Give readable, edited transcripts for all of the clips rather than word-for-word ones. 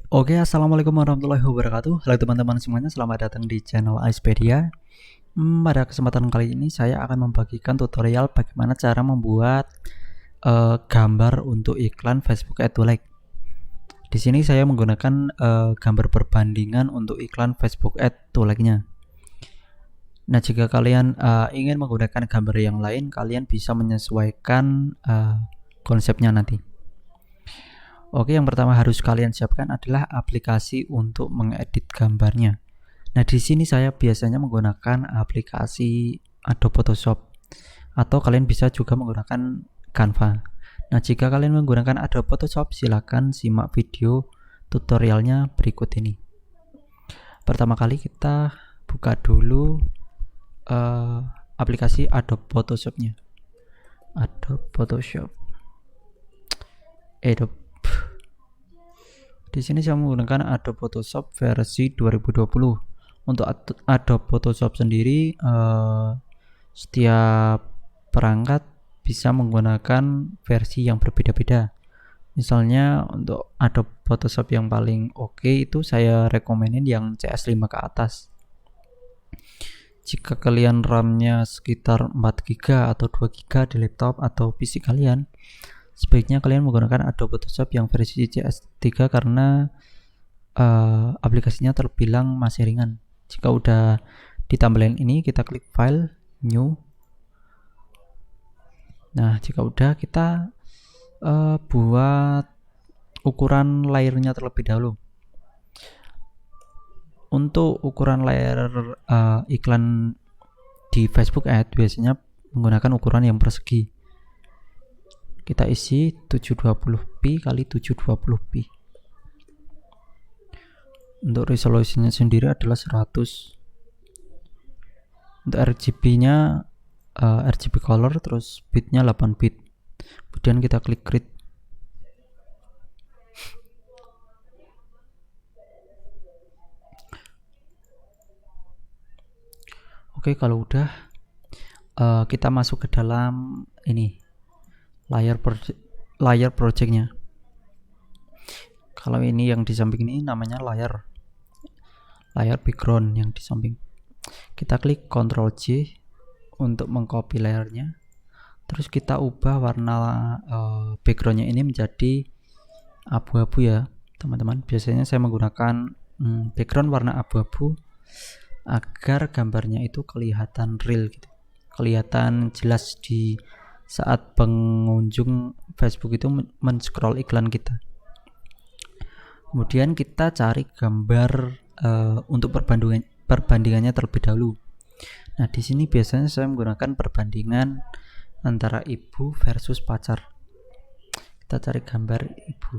Oke, assalamualaikum warahmatullahi wabarakatuh. Halo teman-teman semuanya, selamat datang di channel Aispedia. Pada kesempatan kali ini saya akan membagikan tutorial bagaimana cara membuat gambar untuk iklan Facebook Ad to Like. Di sini saya menggunakan gambar perbandingan untuk iklan Facebook Ad to Like-nya. Nah, jika kalian ingin menggunakan gambar yang lain, kalian bisa menyesuaikan konsepnya nanti. Oke, yang pertama harus kalian siapkan adalah aplikasi untuk mengedit gambarnya. Nah, di sini saya biasanya menggunakan aplikasi Adobe Photoshop atau kalian bisa juga menggunakan Canva. Nah, jika kalian menggunakan Adobe Photoshop, silakan simak video tutorialnya berikut ini. Pertama kali kita buka dulu aplikasi Adobe Photoshop-nya. Adobe Photoshop. Adobe. Di sini saya menggunakan Adobe Photoshop versi 2020. Untuk Adobe Photoshop sendiri, setiap perangkat bisa menggunakan versi yang berbeda-beda. Misalnya untuk Adobe Photoshop yang paling oke itu saya rekomenin yang CS5 ke atas. Jika kalian RAM-nya sekitar 4GB atau 2GB di laptop atau PC kalian, sebaiknya kalian menggunakan Adobe Photoshop yang versi CS3 karena aplikasinya terbilang masih ringan. Jika udah ditambahin ini, kita klik file, new. Nah, jika udah, kita buat ukuran layarnya terlebih dahulu. Untuk ukuran layar iklan di Facebook Ad biasanya menggunakan ukuran yang persegi. Kita isi 720p kali 720p. Untuk resolusinya sendiri adalah 100. Untuk RGB-nya RGB color, terus bitnya 8 bit. Kemudian kita klik create. Oke, kalau udah kita masuk ke dalam ini layar projectnya. Kalau ini yang di samping ini namanya layar background yang di samping. Kita klik Ctrl J untuk mengcopy layarnya. Terus kita ubah warna backgroundnya ini menjadi abu-abu ya teman-teman. Biasanya saya menggunakan background warna abu-abu agar gambarnya itu kelihatan real gitu, kelihatan jelas di saat pengunjung Facebook itu men-scroll iklan kita. Kemudian kita cari gambar untuk perbandingannya terlebih dahulu. Nah, di sini biasanya saya menggunakan perbandingan antara ibu versus pacar. Kita cari gambar ibu.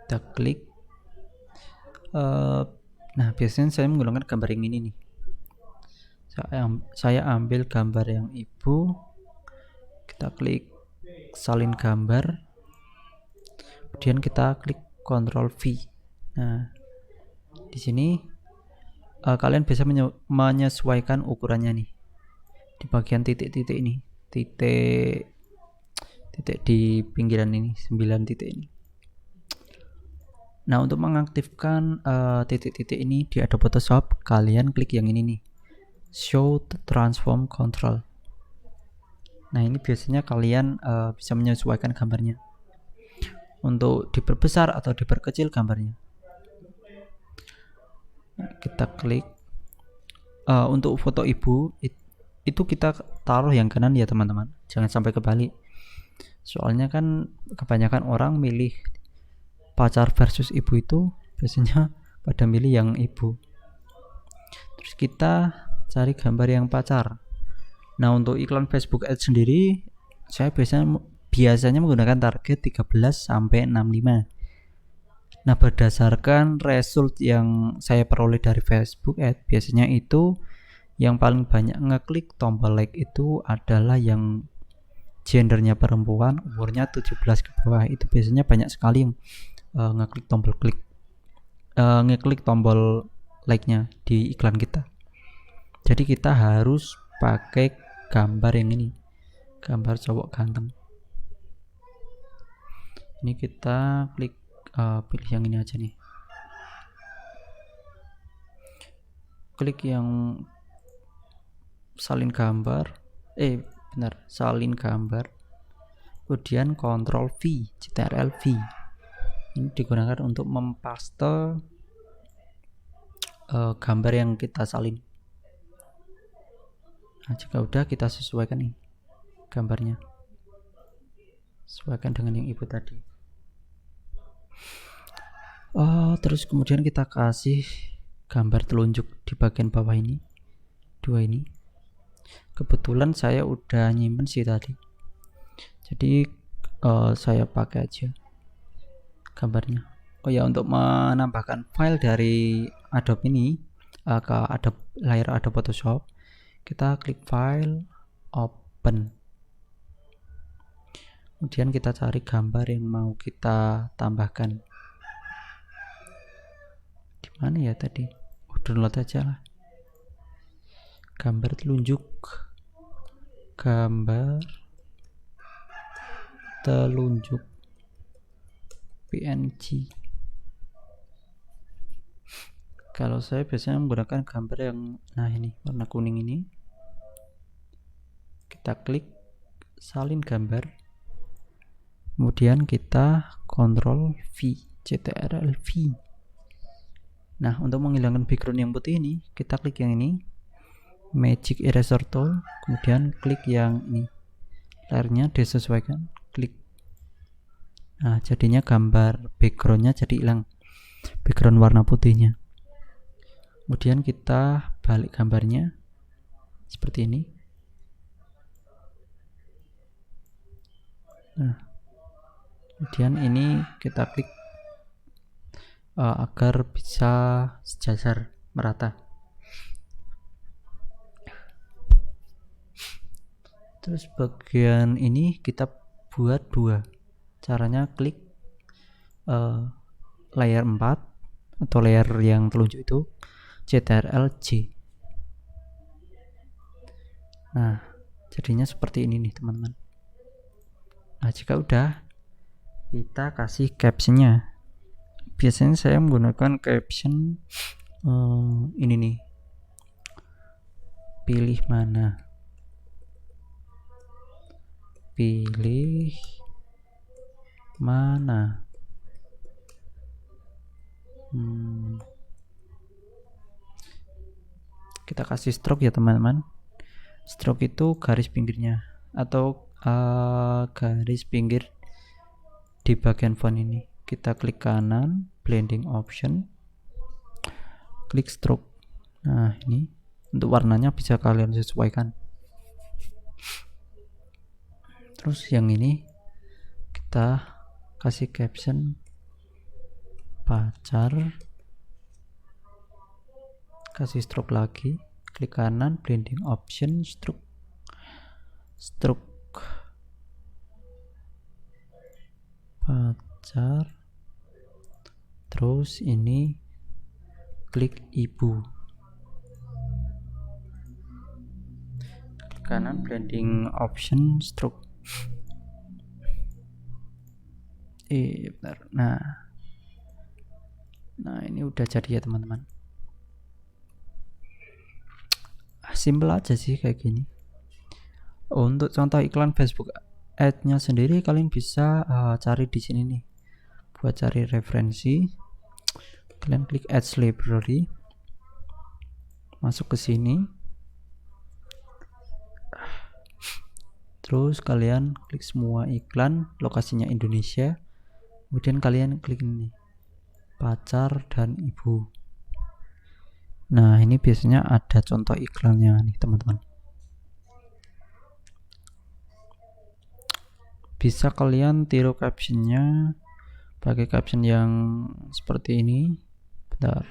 Kita klik. Nah, biasanya saya menggunakan gambar yang ini nih. Saya ambil gambar yang ibu. Kita klik salin gambar. Kemudian kita klik Ctrl V. Nah, di sini kalian bisa menyesuaikan ukurannya nih. Di bagian titik-titik ini, titik di pinggiran ini, 9 titik ini. Nah, untuk mengaktifkan titik-titik ini di Adobe Photoshop, kalian klik yang ini nih, Show Transform Control. Nah, ini biasanya kalian bisa menyesuaikan gambarnya untuk diperbesar atau diperkecil gambarnya. Nah, kita klik untuk foto ibu itu kita taruh yang kanan ya teman-teman, jangan sampai kebalik. Soalnya kan kebanyakan orang milih pacar versus ibu itu biasanya pada milih yang ibu. Terus kita cari gambar yang pacar. Nah, untuk iklan Facebook Ads sendiri saya biasanya menggunakan target 13 sampai 65. Nah, berdasarkan result yang saya peroleh dari Facebook Ads, biasanya itu yang paling banyak ngeklik tombol like itu adalah yang gendernya perempuan, umurnya 17 ke bawah. Itu biasanya banyak sekali yang ngeklik tombol like-nya di iklan kita. Jadi kita harus pakai gambar yang ini, gambar cowok ganteng. Ini kita klik pilih yang ini aja nih, klik yang salin gambar, salin gambar, kemudian Ctrl V, Ctrl V. Ini digunakan untuk mempaste gambar yang kita salin. Nah, jika udah, kita sesuaikan nih gambarnya, sesuaikan dengan yang ibu tadi. Terus kemudian kita kasih gambar telunjuk di bagian bawah ini, dua ini. Kebetulan saya udah nyimpen sih tadi, jadi saya pakai aja gambarnya. Oh ya, untuk menambahkan file dari Adobe ini ke layar Adobe Photoshop, kita klik file, open, kemudian kita cari gambar yang mau kita tambahkan. Di mana ya tadi? Download aja lah, gambar telunjuk, gambar telunjuk PNG. Kalau saya biasanya menggunakan gambar yang ini warna kuning ini. Kita klik salin gambar, kemudian kita Ctrl V, Ctrl V. Nah, untuk menghilangkan background yang putih ini, kita klik yang ini, Magic Eraser Tool, kemudian klik yang ini, layarnya disesuaikan, klik. Nah, jadinya gambar backgroundnya jadi hilang, background warna putihnya. Kemudian kita balik gambarnya seperti ini. Nah, kemudian ini kita klik agar bisa sejajar, merata. Terus bagian ini kita buat dua. Caranya klik layar 4 atau layar yang telunjuk itu, Ctrl J. Nah, jadinya seperti ini nih teman-teman. Nah, jika udah, kita kasih captionnya. Biasanya saya menggunakan caption ini nih, pilih mana, pilih mana. Kita kasih stroke ya teman-teman. Stroke itu garis pinggirnya atau garis pinggir di bagian font ini. Kita klik kanan, blending option, klik stroke. Nah, ini untuk warnanya bisa kalian sesuaikan. Terus yang ini kita kasih caption pacar, kasih stroke lagi, klik kanan, blending option, stroke, pacar. Terus ini klik ibu, klik kanan, blending option, stroke. Bentar. Nah, ini udah jadi ya teman-teman. Simple aja sih kayak gini. Untuk contoh iklan Facebook ad-nya sendiri, kalian bisa cari di sini nih. Buat cari referensi, kalian klik Ads Library, masuk ke sini, terus kalian klik semua iklan, lokasinya Indonesia, kemudian kalian klik ini, pacar dan ibu. Nah, ini biasanya ada contoh iklannya nih teman-teman. Bisa kalian tiru captionnya, pakai caption yang seperti ini. Bentar.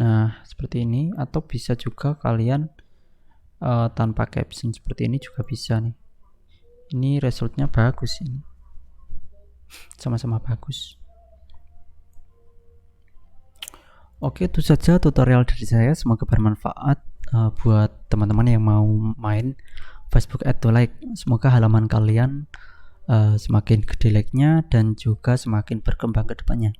Nah, seperti ini, atau bisa juga kalian tanpa caption seperti ini juga bisa nih. Ini resultnya bagus ini, sama-sama bagus. Oke, itu saja tutorial dari saya. Semoga bermanfaat buat teman-teman yang mau main Facebook Add to Like. Semoga halaman kalian semakin gede like-nya dan juga semakin berkembang ke depannya.